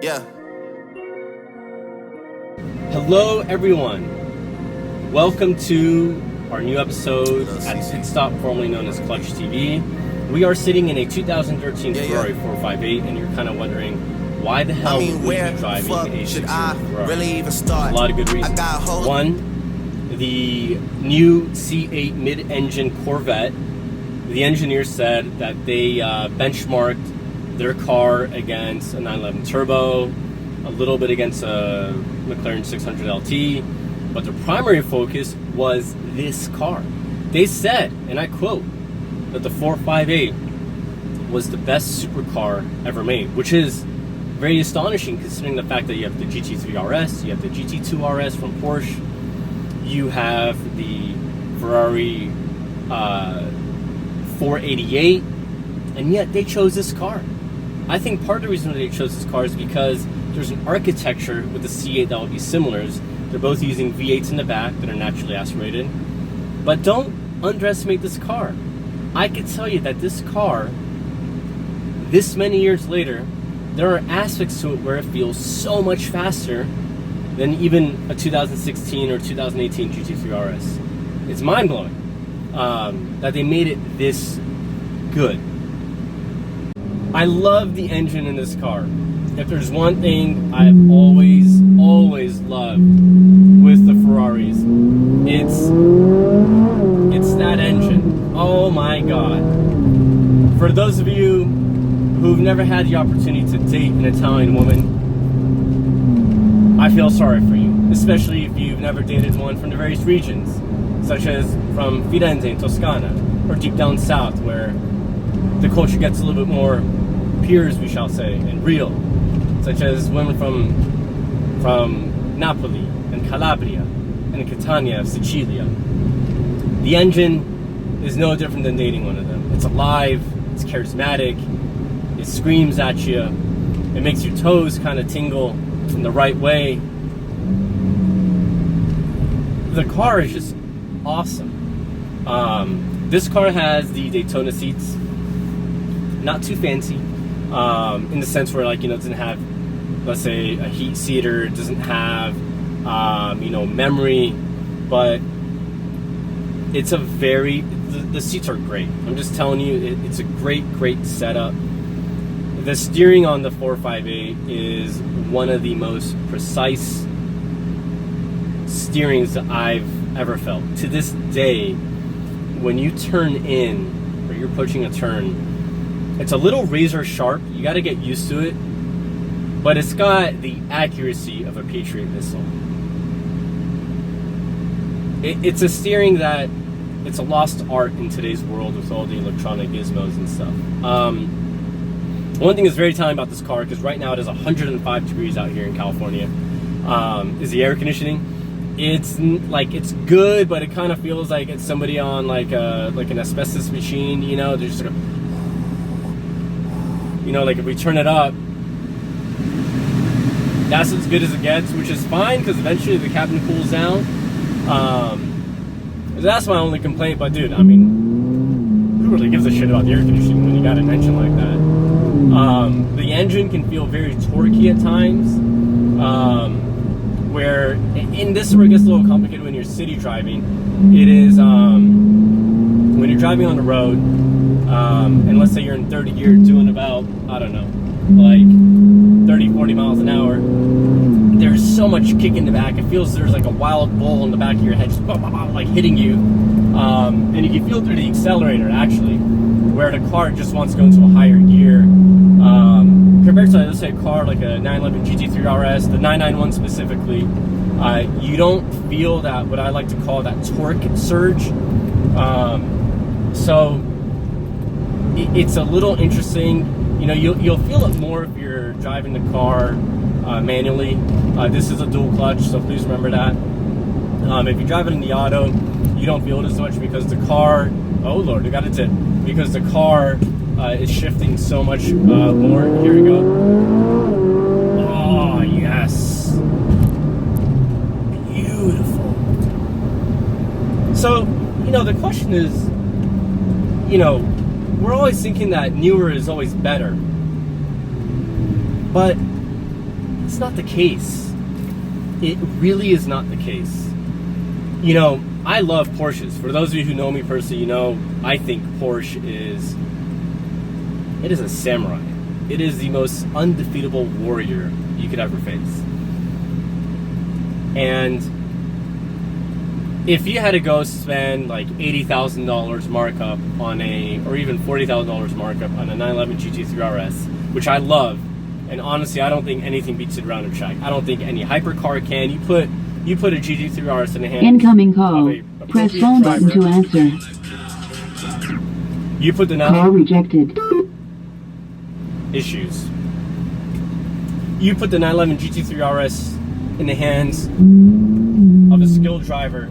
Yeah. Hello, everyone. Welcome to our new episode at Pit Stop, formerly known as Clutch TV. We are sitting in a 2013 Ferrari 458, and you're kind of wondering why the hell would we be driving a 6-year Ferrari? Really even start? A lot of good reasons. One, the new C8 mid-engine Corvette. The engineers said that they benchmarked their car against a 911 Turbo, a little bit against a McLaren 600 LT, but their primary focus was this car. They said, and I quote, that the 458 was the best supercar ever made, which is very astonishing considering the fact that you have the GT3 RS, you have the GT2 RS from Porsche, you have the Ferrari 488, and yet they chose this car. I think part of the reason that they chose this car is because there's an architecture with the C8 that will be similar. They're both using V8s in the back that are naturally aspirated. But don't underestimate this car. I can tell you that this car, this many years later, there are aspects to it where it feels so much faster than even a 2016 or 2018 GT3 RS. It's mind-blowing that they made it this good. I love the engine in this car. If there's one thing I've always loved with the Ferraris, it's that engine. Oh my God. For those of you who've never had the opportunity to date an Italian woman, I feel sorry for you, especially if you've never dated one from the various regions, such as from Firenze in Toscana, or deep down south where the culture gets a little bit more pure, as we shall say, and real, such as women from Napoli and Calabria and Catania, Sicilia. The engine is no different than dating one of them. It's alive, it's charismatic, it screams at you, it makes your toes kind of tingle in the right way. The car is just awesome. This car has the Daytona seats, not too fancy, in the sense where, like, you know, it doesn't have, let's say, a heat seater, it doesn't have, you know, memory, but it's a very, the seats are great. I'm just telling you, it's a great setup. The steering on the 458 is one of the most precise steerings that I've ever felt. To this day, when you turn in, or you're pushing a turn, it's a little razor sharp. You got to get used to it, but it's got the accuracy of a Patriot missile. It's a steering that, it's a lost art in today's world with all the electronic gizmos and stuff. One thing that's very telling about this car, because right now it is 105 degrees out here in California, is the air conditioning. It's like, it's good, but it kind of feels like it's somebody on like an asbestos machine, you know. They're just sort of, you know, like if we turn it up, that's as good as it gets, which is fine because eventually the cabin cools down. That's my only complaint. But dude, I mean, who really gives a shit about the air conditioning when you got an engine like that? The engine can feel very torquey at times, where, and this is where it gets a little complicated when you're city driving. It is when you're driving on the road, and let's say you're in 30 gear doing about, I don't know, like 30-40 miles an hour, there's so much kick in the back. It feels there's like a wild bull in the back of your head, just like hitting you, and you can feel through the accelerator actually, where the car just wants to go into a higher gear, compared to, let's say, a car like a 911 GT3 RS, the 991 specifically. You don't feel that, what I like to call that torque surge. So it's a little interesting. You know, you'll feel it more if you're driving the car manually. This is a dual clutch, so please remember that. If you drive it in the auto, you don't feel it as much because the car, oh Lord, I got a tip, because the car is shifting so much more. Here we go. Oh, yes. Beautiful. So, you know, the question is, you know, we're always thinking that newer is always better. But That's not the case. It really is not the case. You know, I love Porsches. For those of you who know me personally, you know, I think Porsche is a samurai. It is the most undefeatable warrior you could ever face. And if you had to go spend like $80,000 markup on or even $40,000 markup on a 911 GT3 RS, which I love, and honestly, I don't think anything beats it around a track. I don't think any hypercar can. You put a GT3 RS in the hands incoming call. Press phone button to answer. You put the call rejected. Issues. You put the 911 GT3 RS in the hands of a skilled driver,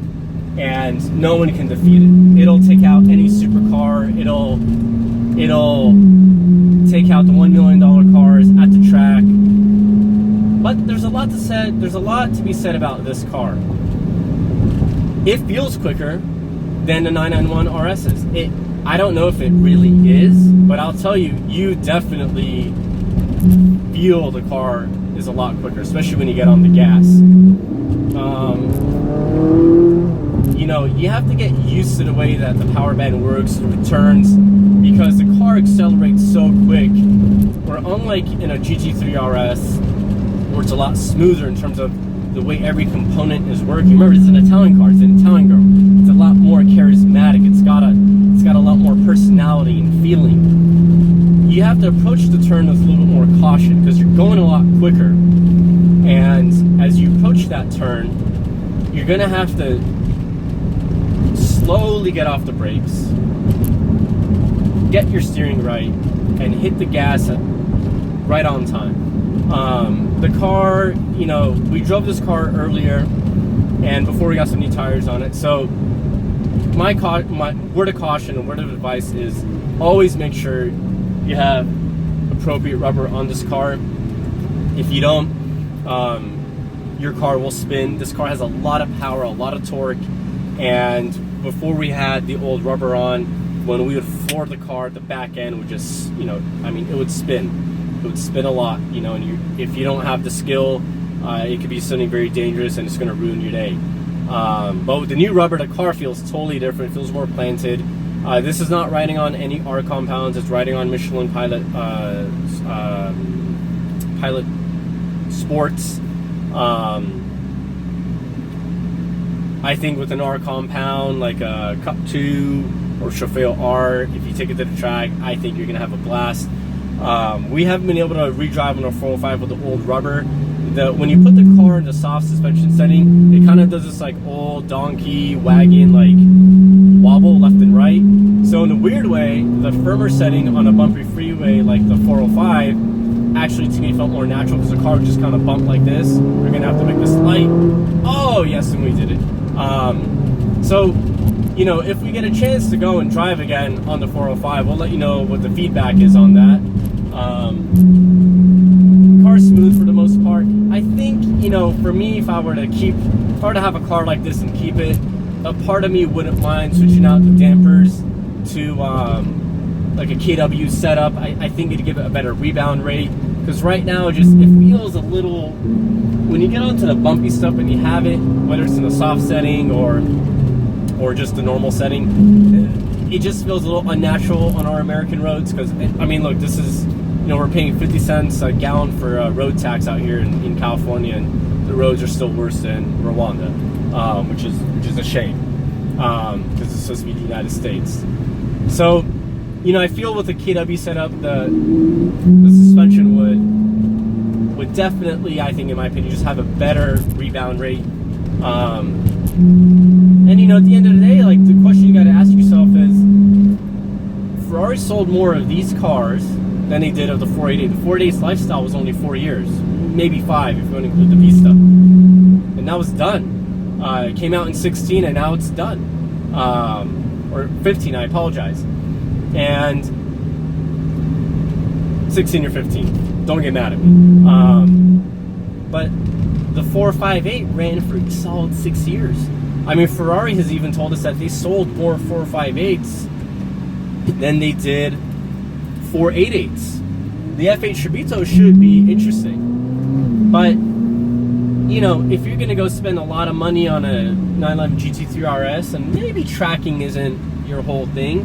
and no one can defeat it. It'll take out any supercar. It'll take out the $1 million cars at the track. But there's a lot to be said about this car. It feels quicker than the 991 RSs. I don't know if it really is, but I'll tell you, you definitely feel the car is a lot quicker, especially when you get on the gas. You know, you have to get used to the way that the power band works, the returns, because the car accelerates so quick. Where unlike in a GT3 RS, where it's a lot smoother in terms of the way every component is working. Remember, it's an Italian car, it's an Italian girl. It's a lot more charismatic. It's got a lot more personality and feeling. You have to approach the turn with a little bit more caution because you're going a lot quicker. And as you approach that turn, you're gonna have to slowly get off the brakes, get your steering right, and hit the gas right on time. The car, you know, we drove this car earlier, and before we got some new tires on it. So my word of caution and word of advice is always make sure you have appropriate rubber on this car. If you don't, your car will spin. This car has a lot of power, a lot of torque, and before we had the old rubber on, when we would floor the car, the back end would just, you know, I mean, it would spin. It would spin a lot, you know, and if you don't have the skill, it could be something very dangerous and it's going to ruin your day. But with the new rubber, the car feels totally different. It feels more planted. This is not riding on any R compounds. It's riding on Michelin Pilot Sports. I think with an R compound like a Cup 2 or Chauffeur R, if you take it to the track, I think you're going to have a blast. We haven't been able to re-drive on a 405 with the old rubber. When you put the car in the soft suspension setting, it kind of does this like old donkey wagon like wobble left and right. So in a weird way, the firmer setting on a bumpy freeway like the 405 actually to me felt more natural because the car would just kind of bump like this. We're gonna have to make this light. Oh yes, and we did it. So you know, if we get a chance to go and drive again on the 405, we'll let you know what the feedback is on that. Car's smooth for the most part. I think, you know, for me, if I were to have a car like this and keep it, a part of me wouldn't mind switching out the dampers to like a KW setup. I think it'd give it a better rebound rate, because right now it feels a little, when you get onto the bumpy stuff and you have it, whether it's in a soft setting or just the normal setting, it just feels a little unnatural on our American roads. Because I mean, look, this is, you know, we're paying 50 cents a gallon for road tax out here in California, and the roads are still worse than Rwanda, which is a shame, because it's supposed to be the United States. So, you know, I feel with the KW setup, the suspension would definitely, I think, in my opinion, just have a better rebound rate. And you know, at the end of the day, like, the question you got to ask yourself is, Ferrari sold more of these cars than they did of the 488. The 488's lifestyle was only 4 years, maybe 5 if you want to include the Vista, and that was done. It came out in 16 and now it's done, or 15, I apologize, and 16 or 15, don't get mad at me. But the 458 ran for a solid 6 years. I mean, Ferrari has even told us that they sold more 458s than they did 488s. The F8 Shabito should be interesting. But you know, if you're gonna go spend a lot of money on a 911 GT3 RS and maybe tracking isn't your whole thing,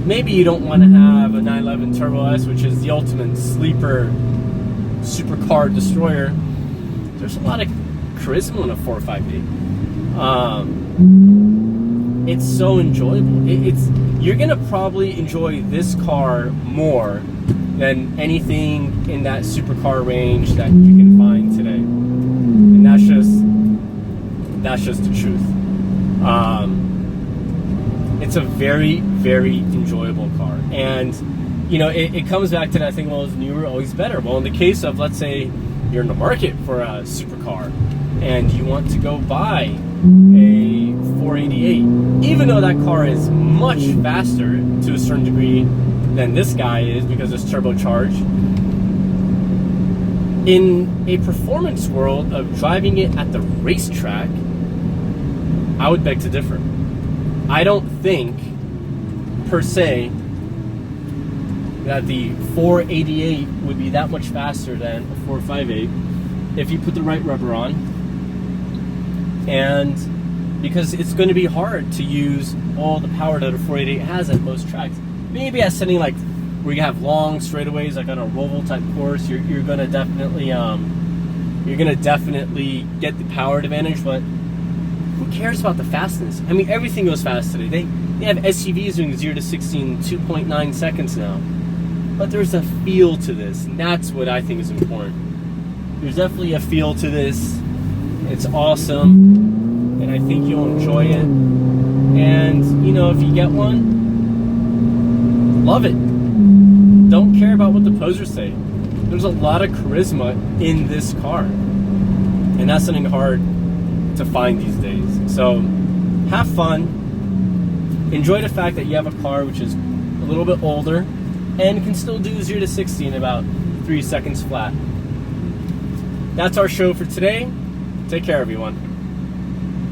maybe you don't want to have a 911 Turbo S, which is the ultimate sleeper supercar destroyer. There's a lot of charisma in a 458. It's so enjoyable. You're gonna probably enjoy this car more than anything in that supercar range that you can find today. And that's just the truth. It's a very, very enjoyable car. And, you know, it comes back to that thing, well, is newer always better? Well, in the case of, let's say, you're in the market for a supercar and you want to go buy a 488, even though that car is much faster to a certain degree than this guy is because it's turbocharged, in a performance world of driving it at the racetrack, I would beg to differ. I don't think, per se, that the 488 would be that much faster than a 458 if you put the right rubber on. And because it's going to be hard to use all the power that a 488 has at most tracks. Maybe at setting like where you have long straightaways, like on a Roval type course, you're gonna definitely get the power advantage. But who cares about the fastness? I mean, everything goes fast today. They have SUVs doing 0 to 60 in 2.9 seconds now. But there's a feel to this, and that's what I think is important. There's definitely a feel to this. It's awesome, and I think you'll enjoy it. And you know, if you get one, love it. Don't care about what the posers say. There's a lot of charisma in this car, and that's something hard to find these days. So have fun, enjoy the fact that you have a car which is a little bit older and can still do 0 to 60 in about 3 seconds flat. That's our show for today. Take care, everyone.